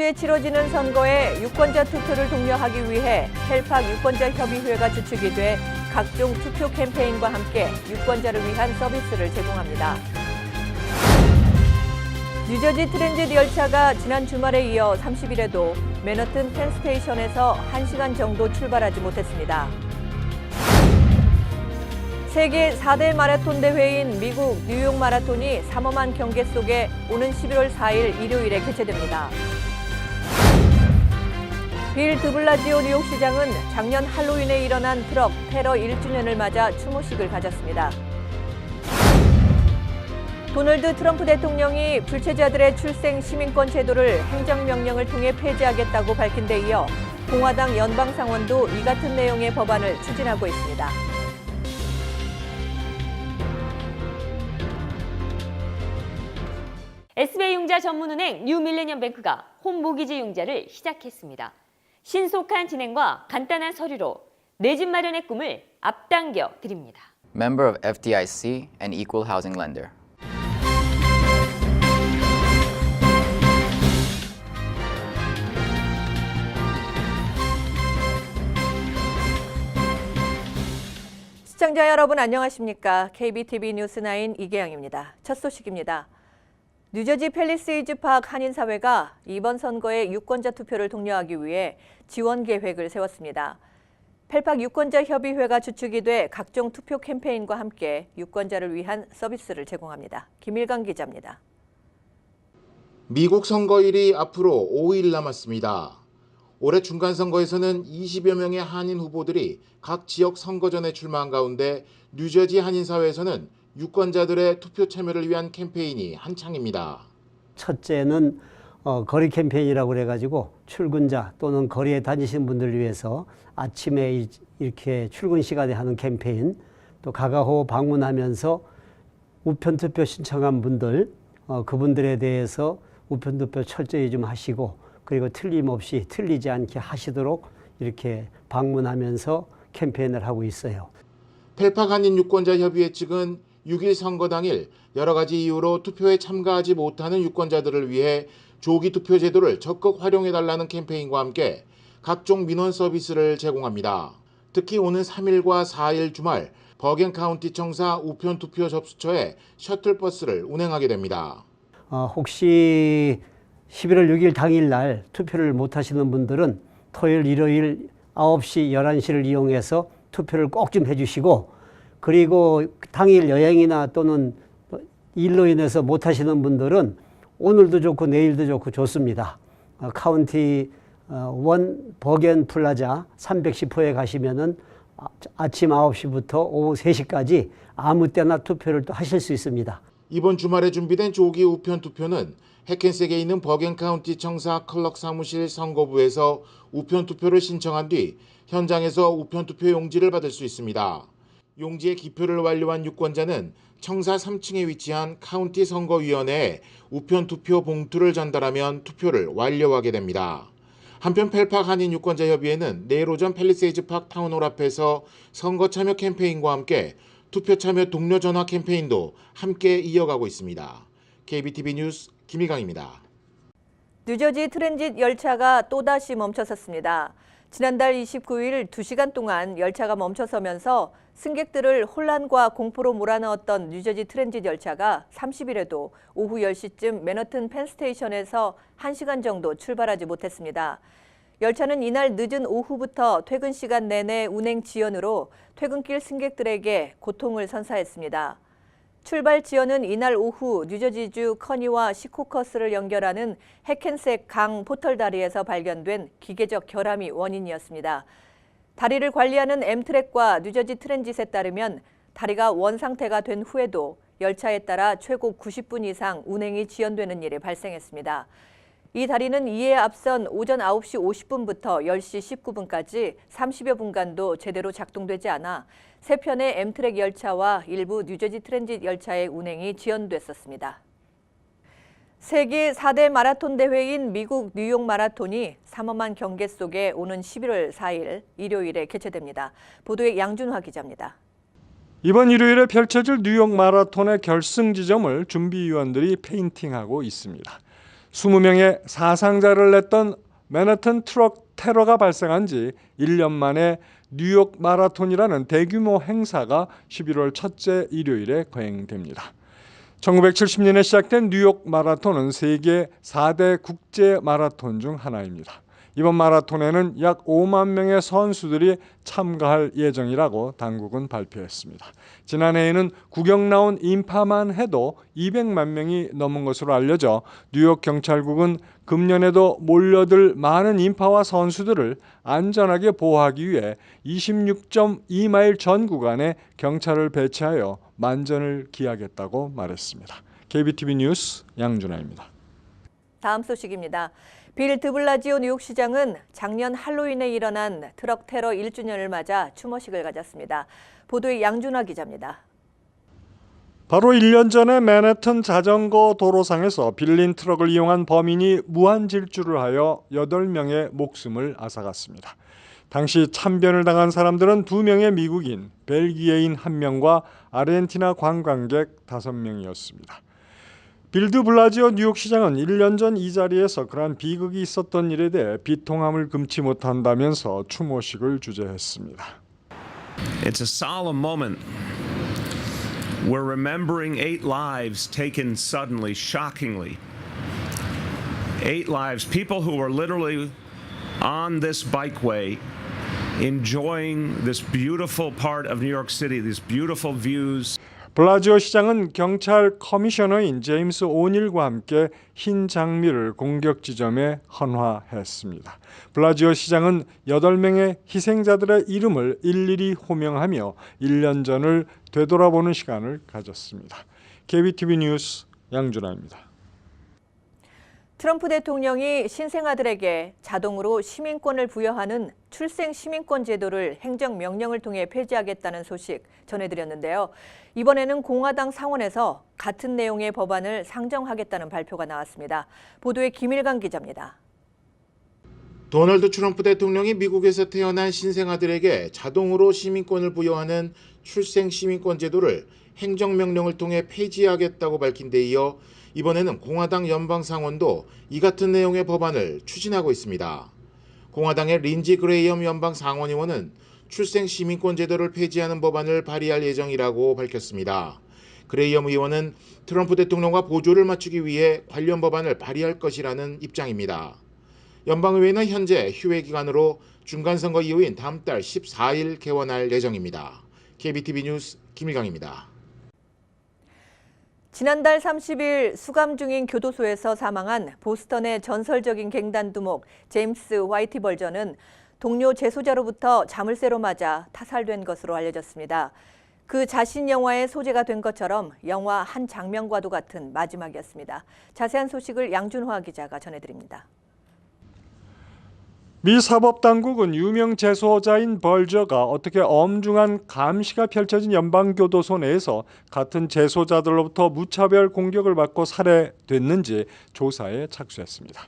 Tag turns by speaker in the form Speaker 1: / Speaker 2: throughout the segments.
Speaker 1: 뉴저지에 치러지는 선거에 유권자 투표를 독려하기 위해 펠팍 유권자협의회가 주축이 돼 각종 투표 캠페인과 함께 유권자를 위한 서비스를 제공합니다. 뉴저지 트랜짓 열차가 지난 주말에 이어 30일에도 맨하튼 펜스테이션에서 1시간 정도 출발하지 못했습니다. 세계 4대 마라톤 대회인 미국 뉴욕 마라톤이 삼엄한 경계 속에 오는 11월 4일 일요일에 개최됩니다. 빌 드블라지오 뉴욕시장은 작년 할로윈에 일어난 트럭 테러 1주년을 맞아 추모식을 가졌습니다. 도널드 트럼프 대통령이 불체자들의 출생 시민권 제도를 행정명령을 통해 폐지하겠다고 밝힌 데 이어 공화당 연방상원도 이 같은 내용의 법안을 추진하고 있습니다.
Speaker 2: SBI융자 전문은행 뉴밀레니엄뱅크가 홈모기지 융자를 시작했습니다. 신속한 진행과 간단한 서류로 내 집 마련의 꿈을 앞당겨 드립니다.
Speaker 3: Member of FDIC and Equal Housing Lender.
Speaker 1: 시청자 여러분 안녕하십니까? KBTV 뉴스9 이계영입니다. 첫 소식입니다. 뉴저지 팰리세이즈 파크 한인사회가 이번 선거에 유권자 투표를 독려하기 위해 지원 계획을 세웠습니다. 펠팍 유권자협의회가 주축이 돼 각종 투표 캠페인과 함께 유권자를 위한 서비스를 제공합니다. 김일강 기자입니다.
Speaker 4: 미국 선거일이 앞으로 5일 남았습니다. 올해 중간선거에서는 20여 명의 한인 후보들이 각 지역 선거전에 출마한 가운데 뉴저지 한인사회에서는 유권자들의 투표 참여를 위한 캠페인이 한창입니다.
Speaker 5: 첫째는 거리 캠페인이라고 그래가지고 출근자 또는 거리에 다니시는 분들을 위해서 아침에 이렇게 출근 시간에 하는 캠페인, 또 가가호 방문하면서 우편투표 신청한 분들, 그분들에 대해서 우편투표 철저히 좀 하시고, 그리고 틀림없이 틀리지 않게 하시도록 이렇게 방문하면서 캠페인을 하고 있어요.
Speaker 4: 펠팍 한인 유권자협의회 측은 6일 선거 당일 여러 가지 이유로 투표에 참가하지 못하는 유권자들을 위해 조기 투표 제도를 적극 활용해달라는 캠페인과 함께 각종 민원 서비스를 제공합니다. 특히 오는 3일과 4일 주말 버겐 카운티 청사 우편 투표 접수처에 셔틀버스를 운행하게 됩니다.
Speaker 5: 혹시 11월 6일 당일날 투표를 못하시는 분들은 토요일, 일요일 9시, 11시를 이용해서 투표를 꼭 좀 해주시고, 그리고 당일 여행이나 또는 일로 인해서 못하시는 분들은 오늘도 좋고 내일도 좋고 좋습니다. 카운티 1 버겐 플라자 310호에 가시면은 아침 9시부터 오후 3시까지 아무 때나 투표를 또 하실 수 있습니다.
Speaker 4: 이번 주말에 준비된 조기 우편 투표는 해켄색에 있는 버겐 카운티 청사 클럭 사무실 선거부에서 우편 투표를 신청한 뒤 현장에서 우편 투표 용지를 받을 수 있습니다. 용지에 기표를 완료한 유권자는 청사 3층에 위치한 카운티 선거위원회에 우편 투표 봉투를 전달하면 투표를 완료하게 됩니다. 한편 펠팍 한인 유권자협의회는 내일 오전 팰리세이즈 파크 타운홀 앞에서 선거 참여 캠페인과 함께 투표 참여 독려 전화 캠페인도 함께 이어가고 있습니다. KBTV 뉴스 김일강입니다.
Speaker 1: 뉴저지 트랜짓 열차가 또다시 멈춰섰습니다. 지난달 29일 2시간 동안 열차가 멈춰서면서 승객들을 혼란과 공포로 몰아넣었던 뉴저지 트랜짓 열차가 30일에도 오후 10시쯤 맨하튼 펜스테이션에서 1시간 정도 출발하지 못했습니다. 열차는 이날 늦은 오후부터 퇴근 시간 내내 운행 지연으로 퇴근길 승객들에게 고통을 선사했습니다. 출발 지연은 이날 오후 뉴저지주 커니와 시코커스를 연결하는 해켄색 강 포털 다리에서 발견된 기계적 결함이 원인이었습니다. 다리를 관리하는 엠트랙과 뉴저지 트랜짓에 따르면 다리가 원상태가 된 후에도 열차에 따라 최고 90분 이상 운행이 지연되는 일이 발생했습니다. 이 다리는 이에 앞선 오전 9시 50분부터 10시 19분까지 30여 분간도 제대로 작동되지 않아 세 편의 엠트랙 열차와 일부 뉴저지 트랜짓 열차의 운행이 지연됐었습니다. 세계 4대 마라톤 대회인 미국 뉴욕 마라톤이 삼엄한 경계 속에 오는 11월 4일 일요일에 개최됩니다. 보도에 양준화 기자입니다.
Speaker 6: 이번 일요일에 펼쳐질 뉴욕 마라톤의 결승 지점을 준비위원들이 페인팅하고 있습니다. 20명의 사상자를 냈던 맨해튼 트럭 테러가 발생한 지 1년 만에 뉴욕 마라톤이라는 대규모 행사가 11월 첫째 일요일에 거행됩니다. 1970년에 시작된 뉴욕 마라톤은 세계 4대 국제 마라톤 중 하나입니다. 이번 마라톤에는 약 5만 명의 선수들이 참가할 예정이라고 당국은 발표했습니다. 지난해에는 구경 나온 인파만 해도 200만 명이 넘은 것으로 알려져 뉴욕 경찰국은 금년에도 몰려들 많은 인파와 선수들을 안전하게 보호하기 위해 26.2마일 전 구간에 경찰을 배치하여 만전을 기하겠다고 말했습니다. KBTV 뉴스 양준하입니다.
Speaker 1: 다음 소식입니다. 빌 드블라지오 뉴욕시장은 작년 할로윈에 일어난 트럭 테러 1주년을 맞아 추모식을 가졌습니다. 보도의 양준화 기자입니다.
Speaker 6: 바로 1년 전에 맨해튼 자전거 도로상에서 빌린 트럭을 이용한 범인이 무한 질주를 하여 8명의 목숨을 앗아갔습니다. 당시 참변을 당한 사람들은 2명의 미국인, 벨기에인 1명과 아르헨티나 관광객 5명이었습니다. 빌 드블라지오 뉴욕시장은 1년 전 이 자리에서 그러한 비극이 있었던 일에 대해 비통함을 금치 못한다면서 추모식을 주재했습니다.
Speaker 7: It's a solemn moment. We're remembering 8 lives taken suddenly, shockingly. 8 lives, people who were literally on this bikeway enjoying this beautiful part of New York City, these beautiful views.
Speaker 6: 블라지오 시장은 경찰 커미셔너인 제임스 오닐과 함께 흰 장미를 공격 지점에 헌화했습니다. 블라지오 시장은 8명의 희생자들의 이름을 일일이 호명하며 1년 전을 되돌아보는 시간을 가졌습니다. KBTV 뉴스 양준하입니다.
Speaker 1: 트럼프 대통령이 신생아들에게 자동으로 시민권을 부여하는 출생 시민권 제도를 행정명령을 통해 폐지하겠다는 소식 전해드렸는데요. 이번에는 공화당 상원에서 같은 내용의 법안을 상정하겠다는 발표가 나왔습니다. 보도에 김일강 기자입니다.
Speaker 4: 도널드 트럼프 대통령이 미국에서 태어난 신생아들에게 자동으로 시민권을 부여하는 출생 시민권 제도를 행정명령을 통해 폐지하겠다고 밝힌 데 이어 이번에는 공화당 연방상원도 이 같은 내용의 법안을 추진하고 있습니다. 공화당의 린지 그레이엄 연방상원의원은 출생 시민권 제도를 폐지하는 법안을 발의할 예정이라고 밝혔습니다. 그레이엄 의원은 트럼프 대통령과 보조를 맞추기 위해 관련 법안을 발의할 것이라는 입장입니다. 연방의회는 현재 휴회 기간으로 중간선거 이후인 다음 달 14일 개원할 예정입니다. KBTV 뉴스 김일강입니다.
Speaker 1: 지난달 30일 수감 중인 교도소에서 사망한 보스턴의 전설적인 갱단 두목 제임스 화이티 벌저는 동료 재소자로부터 자물쇠로 맞아 타살된 것으로 알려졌습니다. 그 자신 영화의 소재가 된 것처럼 영화 한 장면과도 같은 마지막이었습니다. 자세한 소식을 양준화 기자가 전해드립니다.
Speaker 6: 미 사법당국은 유명 재소자인 벌저가 어떻게 엄중한 감시가 펼쳐진 연방교도소 내에서 같은 재소자들로부터 무차별 공격을 받고 살해됐는지 조사에 착수했습니다.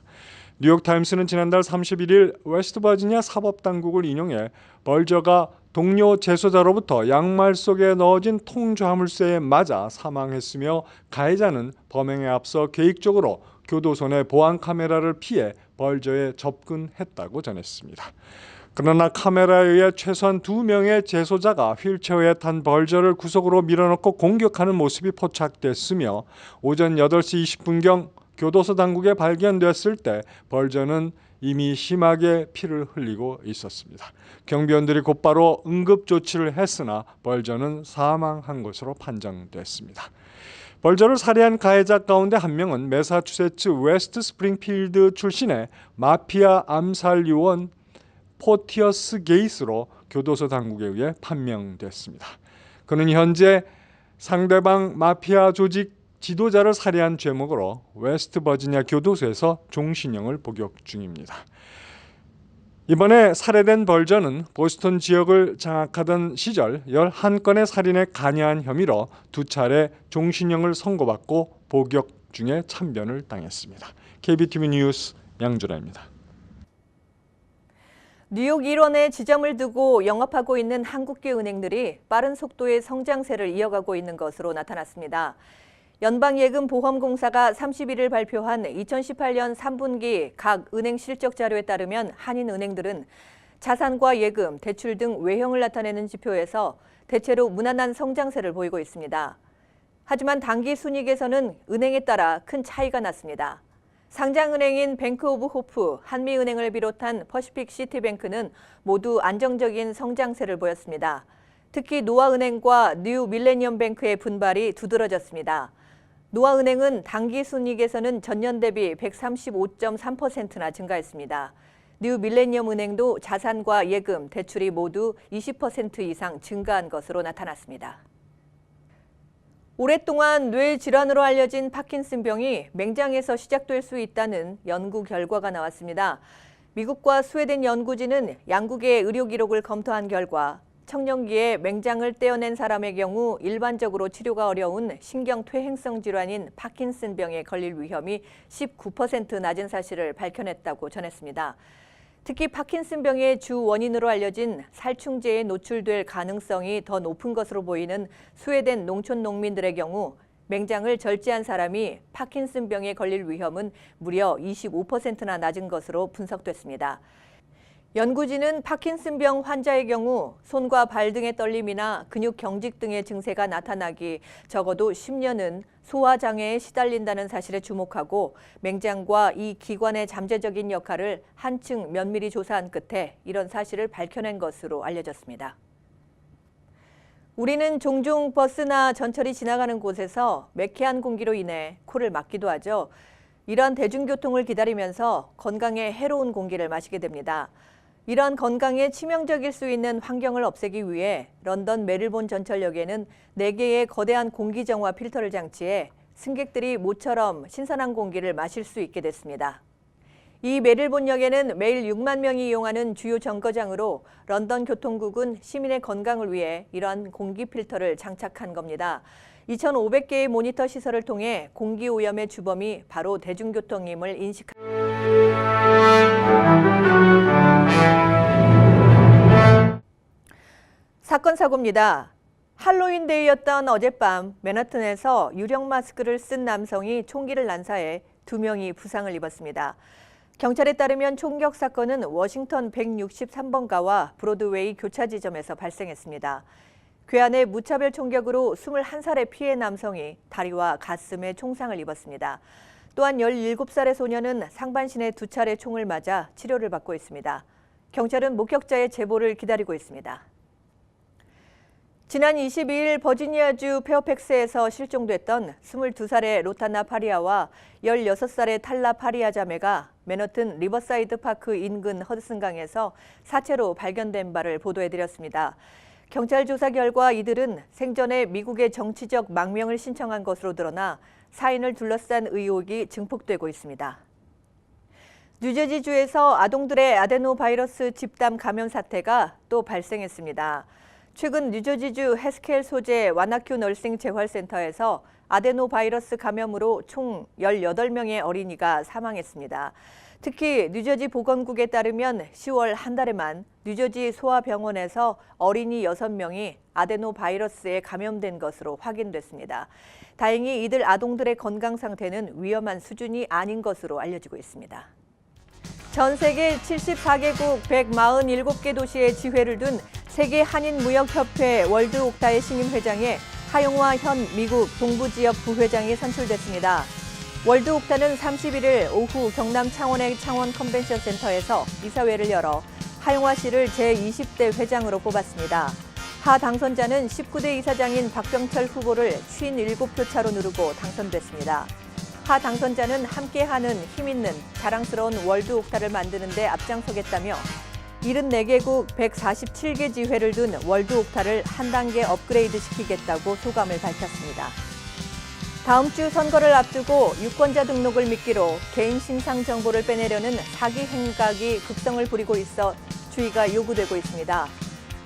Speaker 6: 뉴욕타임스는 지난달 31일 웨스트버지니아 사법당국을 인용해 벌저가 동료 재소자로부터 양말 속에 넣어진 통조화물쇠에 맞아 사망했으며 가해자는 범행에 앞서 계획적으로 교도소 내 보안 카메라를 피해 벌저에 접근했다고 전했습니다. 그러나 카메라에 의해 최소한 2명의 재소자가 휠체어에 탄 벌저를 구석으로 밀어넣고 공격하는 모습이 포착됐으며 오전 8시 20분경 교도소 당국에 발견됐을 때 벌저는 이미 심하게 피를 흘리고 있었습니다. 경비원들이 곧바로 응급 조치를 했으나 벌저는 사망한 것으로 판정됐습니다. 벌저를 살해한 가해자 가운데 1명은 매사추세츠 웨스트 스프링필드 출신의 마피아 암살 요원 포티어스 게이스로 교도소 당국에 의해 판명됐습니다. 그는 현재 상대방 마피아 조직 지도자를 살해한 죄목으로 웨스트 버지니아 교도소에서 종신형을 복역 중입니다. 이번에 살해된 벌저는 보스턴 지역을 장악하던 시절 11건의 살인에 관여한 혐의로 2차례 종신형을 선고받고 복역 중에 참변을 당했습니다. KBTV 뉴스 양준하입니다.
Speaker 1: 뉴욕 일원에 지점을 두고 영업하고 있는 한국계 은행들이 빠른 속도의 성장세를 이어가고 있는 것으로 나타났습니다. 연방예금보험공사가 31일 발표한 2018년 3분기 각 은행 실적 자료에 따르면 한인은행들은 자산과 예금, 대출 등 외형을 나타내는 지표에서 대체로 무난한 성장세를 보이고 있습니다. 하지만 단기 순이익에서는 은행에 따라 큰 차이가 났습니다. 상장은행인 뱅크 오브 호프, 한미은행을 비롯한 퍼시픽 시티뱅크는 모두 안정적인 성장세를 보였습니다. 특히 노아은행과 뉴 밀레니엄 뱅크의 분발이 두드러졌습니다. 노아은행은 단기 순이익에서는 전년 대비 135.3%나 증가했습니다. 뉴 밀레니엄 은행도 자산과 예금, 대출이 모두 20% 이상 증가한 것으로 나타났습니다. 오랫동안 뇌 질환으로 알려진 파킨슨병이 맹장에서 시작될 수 있다는 연구 결과가 나왔습니다. 미국과 스웨덴 연구진은 양국의 의료 기록을 검토한 결과 청년기에 맹장을 떼어낸 사람의 경우 일반적으로 치료가 어려운 신경퇴행성 질환인 파킨슨병에 걸릴 위험이 19% 낮은 사실을 밝혀냈다고 전했습니다. 특히 파킨슨병의 주 원인으로 알려진 살충제에 노출될 가능성이 더 높은 것으로 보이는 스웨덴 농촌 농민들의 경우 맹장을 절제한 사람이 파킨슨병에 걸릴 위험은 무려 25%나 낮은 것으로 분석됐습니다. 연구진은 파킨슨병 환자의 경우 손과 발 등의 떨림이나 근육 경직 등의 증세가 나타나기 적어도 10년은 소화장애에 시달린다는 사실에 주목하고 맹장과 이 기관의 잠재적인 역할을 한층 면밀히 조사한 끝에 이런 사실을 밝혀낸 것으로 알려졌습니다. 우리는 종종 버스나 전철이 지나가는 곳에서 매캐한 공기로 인해 코를 막기도 하죠. 이러한 대중교통을 기다리면서 건강에 해로운 공기를 마시게 됩니다. 이러한 건강에 치명적일 수 있는 환경을 없애기 위해 런던 메릴본 전철역에는 4개의 거대한 공기정화 필터를 장치해 승객들이 모처럼 신선한 공기를 마실 수 있게 됐습니다. 이 메릴본역에는 매일 6만 명이 이용하는 주요 정거장으로 런던 교통국은 시민의 건강을 위해 이러한 공기 필터를 장착한 겁니다. 2,500개의 모니터 시설을 통해 공기 오염의 주범이 바로 대중교통임을 인식합니다. 사건 사고입니다. 할로윈 데이였던 어젯밤 맨하튼에서 유령 마스크를 쓴 남성이 총기를 난사해 2명이 부상을 입었습니다. 경찰에 따르면 총격 사건은 워싱턴 163번가와 브로드웨이 교차 지점에서 발생했습니다. 괴한의 무차별 총격으로 21살의 피해 남성이 다리와 가슴에 총상을 입었습니다. 또한 17살의 소녀는 상반신에 2차례 총을 맞아 치료를 받고 있습니다. 경찰은 목격자의 제보를 기다리고 있습니다. 지난 22일 버지니아주 페어팩스에서 실종됐던 22살의 로타나 파리아와 16살의 탈라 파리아 자매가 맨하튼 리버사이드 파크 인근 허드슨강에서 사체로 발견된 바를 보도해드렸습니다. 경찰 조사 결과 이들은 생전에 미국의 정치적 망명을 신청한 것으로 드러나 사인을 둘러싼 의혹이 증폭되고 있습니다. 뉴저지주에서 아동들의 아데노바이러스 집단 감염 사태가 또 발생했습니다. 최근 뉴저지주 해스켈 소재 와나큐 널싱 재활센터에서 아데노바이러스 감염으로 총 18명의 어린이가 사망했습니다. 특히 뉴저지 보건국에 따르면 10월 한 달에만 뉴저지 소아병원에서 어린이 6명이 아데노바이러스에 감염된 것으로 확인됐습니다. 다행히 이들 아동들의 건강 상태는 위험한 수준이 아닌 것으로 알려지고 있습니다. 전 세계 74개국 147개 도시의 지회를 둔 세계 한인무역협회 월드옥타의 신임 회장에 하용화 현 미국 동부지역 부회장이 선출됐습니다. 월드옥타는 31일 오후 경남 창원의 창원 컨벤션 센터에서 이사회를 열어 하용화 씨를 제20대 회장으로 뽑았습니다. 하 당선자는 19대 이사장인 박병철 후보를 57표 차로 누르고 당선됐습니다. 하 당선자는 함께하는 힘있는 자랑스러운 월드옥타를 만드는 데 앞장서겠다며 74개국 147개 지회를 둔 월드옥타를 한 단계 업그레이드 시키겠다고 소감을 밝혔습니다. 다음 주 선거를 앞두고 유권자 등록을 미끼로 개인 신상 정보를 빼내려는 사기 행각이 급성을 부리고 있어 주의가 요구되고 있습니다.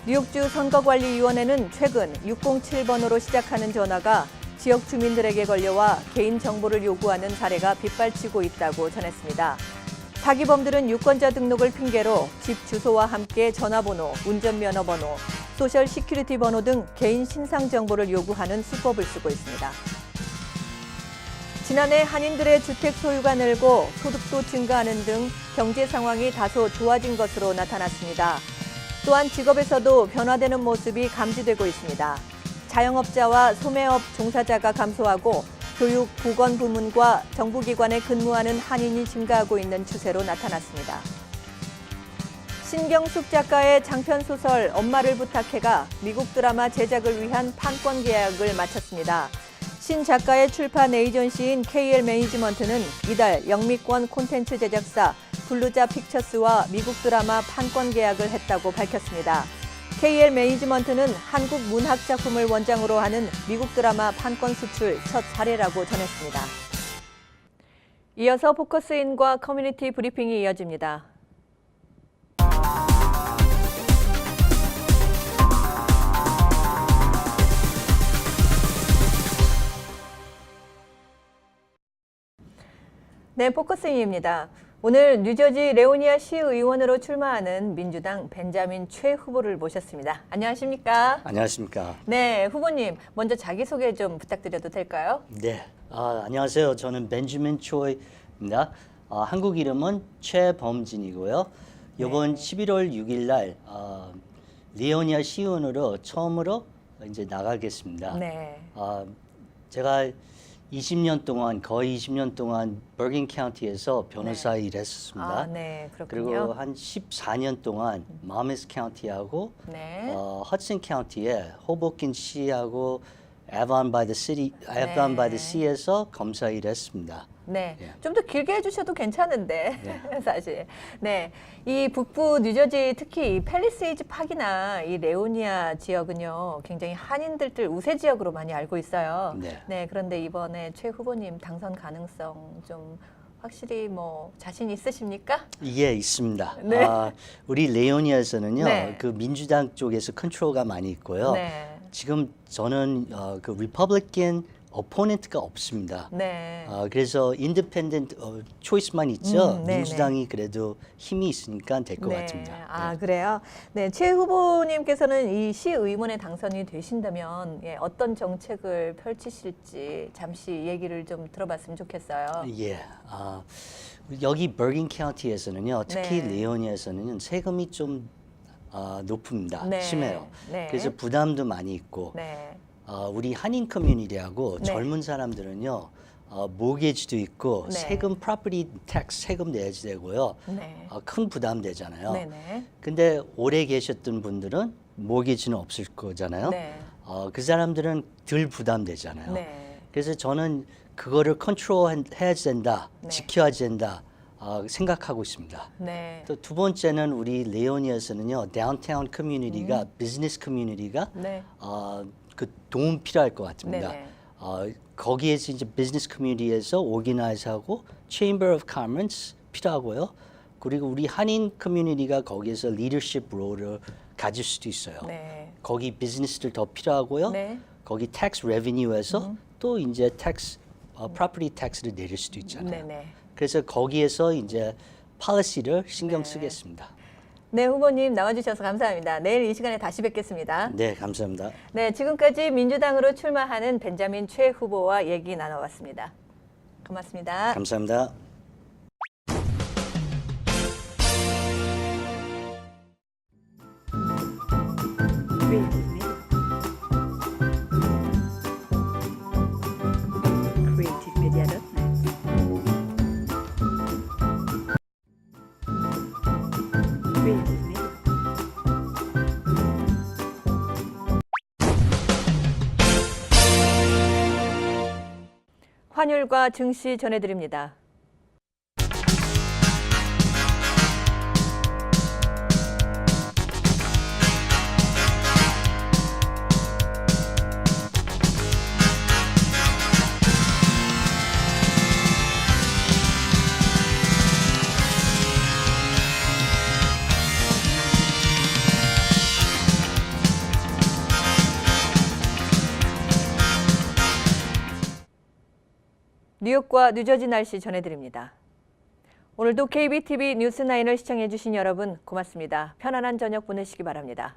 Speaker 1: 뉴욕주 선거관리위원회는 최근 607번으로 시작하는 전화가 지역 주민들에게 걸려와 개인 정보를 요구하는 사례가 빗발치고 있다고 전했습니다. 사기범들은 유권자 등록을 핑계로 집 주소와 함께 전화번호, 운전면허번호, 소셜 시큐리티 번호 등 개인 신상 정보를 요구하는 수법을 쓰고 있습니다. 지난해 한인들의 주택 소유가 늘고 소득도 증가하는 등 경제 상황이 다소 좋아진 것으로 나타났습니다. 또한 직업에서도 변화되는 모습이 감지되고 있습니다. 자영업자와 소매업 종사자가 감소하고 교육, 보건 부문과 정부기관에 근무하는 한인이 증가하고 있는 추세로 나타났습니다. 신경숙 작가의 장편 소설 엄마를 부탁해가 미국 드라마 제작을 위한 판권 계약을 마쳤습니다. 신 작가의 출판 에이전시인 KL 매니지먼트는 이달 영미권 콘텐츠 제작사 블루자 픽처스와 미국 드라마 판권 계약을 했다고 밝혔습니다. KL 매니지먼트는 한국 문학 작품을 원장으로 하는 미국 드라마 판권 수출 첫 사례라고 전했습니다. 이어서 포커스인과 커뮤니티 브리핑이 이어집니다. 네, 포커스인입니다. 오늘 뉴저지 레오니아 시의원으로 출마하는 민주당 벤자민 최 후보를 모셨습니다. 안녕하십니까?
Speaker 8: 안녕하십니까?
Speaker 1: 네, 후보님 먼저 자기소개 좀 부탁드려도 될까요?
Speaker 8: 네, 안녕하세요. 저는 벤자민 초이입니다. 한국 이름은 최범진이고요. 이번 11월 6일 날 레오니아 시의원으로 처음으로 이제 나가겠습니다.
Speaker 1: 네.
Speaker 8: 제가 20년 동안 거의 20년 동안 버긴 카운티에서 변호사 일했었습니다.
Speaker 1: 네, 그렇군요.
Speaker 8: 그리고 한 14년 동안 마메스 카운티하고
Speaker 1: 네.
Speaker 8: 허슨 카운티에 호보킨 시하고 에반 바이 더 시티, 에반 바이 더 시에서 검사 일했습니다.
Speaker 1: 네,
Speaker 8: 예.
Speaker 1: 좀 더 길게 해주셔도 괜찮은데
Speaker 8: 네.
Speaker 1: 사실. 네, 이 북부 뉴저지 특히 이 팰리세이즈 파크나 이 레오니아 지역은요 굉장히 한인들들 우세 지역으로 많이 알고 있어요.
Speaker 8: 네.
Speaker 1: 그런데 이번에 최 후보님 당선 가능성 좀 확실히 뭐 자신 있으십니까?
Speaker 8: 예, 있습니다.
Speaker 1: 네.
Speaker 8: 우리 레오니아에서는요,
Speaker 1: 네.
Speaker 8: 그 민주당 쪽에서 컨트롤가 많이 있고요.
Speaker 1: 네,
Speaker 8: 지금 저는 그 리퍼블리칸 어포넨트가 없습니다.
Speaker 1: 네.
Speaker 8: 그래서 인디펜던트 초이스만 있죠.
Speaker 1: 네네.
Speaker 8: 민주당이 그래도 힘이 있으니까 될 것
Speaker 1: 네.
Speaker 8: 같습니다. 네.
Speaker 1: 그래요? 네, 최 후보님께서는 이 시의원에 당선이 되신다면 어떤 정책을 펼치실지 잠시 얘기를 좀 들어봤으면 좋겠어요.
Speaker 8: 예. 여기 버긴 카운티에서는요, 특히
Speaker 1: 네.
Speaker 8: 레오니아에서는 세금이 좀 높습니다.
Speaker 1: 네.
Speaker 8: 심해요.
Speaker 1: 네.
Speaker 8: 그래서 부담도 많이 있고,
Speaker 1: 네.
Speaker 8: 우리 한인 커뮤니티하고
Speaker 1: 네.
Speaker 8: 젊은 사람들은요, 모게지도 있고
Speaker 1: 네.
Speaker 8: 세금, 프로퍼티 텍스 세금 내야지 되고요.
Speaker 1: 네.
Speaker 8: 큰 부담 되잖아요.
Speaker 1: 네네.
Speaker 8: 근데 오래 계셨던 분들은 모게지는 없을 거잖아요.
Speaker 1: 네.
Speaker 8: 그 사람들은 덜 부담되잖아요.
Speaker 1: 네.
Speaker 8: 그래서 저는 그거를 컨트롤 해야 된다,
Speaker 1: 네.
Speaker 8: 지켜야 된다 생각하고 있습니다.
Speaker 1: 네.
Speaker 8: 또 두 번째는 우리 레오니아에서는요, 다운타운 커뮤니티가 비즈니스 커뮤니티가
Speaker 1: 네.
Speaker 8: 그 도움 필요할 것 같습니다.
Speaker 1: 네네.
Speaker 8: 거기에서 이제 비즈니스 커뮤니티에서 오기나이즈하고 체인버 오브 커머스 필요하고요. 그리고 우리 한인 커뮤니티가 거기에서 리더십 롤을 가질 수도 있어요.
Speaker 1: 네.
Speaker 8: 거기 비즈니스들 더 필요하고요.
Speaker 1: 네.
Speaker 8: 거기 텍스 레비뉴에서 또 이제 텍스 프로퍼티 텍스를 내릴 수도 있잖아요.
Speaker 1: 네네.
Speaker 8: 그래서 거기에서 이제 policy를 신경
Speaker 1: 네.
Speaker 8: 쓰겠습니다.
Speaker 1: 네, 후보님 나와주셔서 감사합니다. 내일 이 시간에 다시 뵙겠습니다.
Speaker 8: 네, 감사합니다.
Speaker 1: 네, 지금까지 민주당으로 출마하는 벤자민 최 후보와 얘기 나눠봤습니다. 고맙습니다.
Speaker 8: 감사합니다.
Speaker 1: 환율과 증시 전해드립니다. 뉴욕과 뉴저지 날씨 전해드립니다. 오늘도 KBTV 뉴스9을 시청해주신 여러분 고맙습니다. 편안한 저녁 보내시기 바랍니다.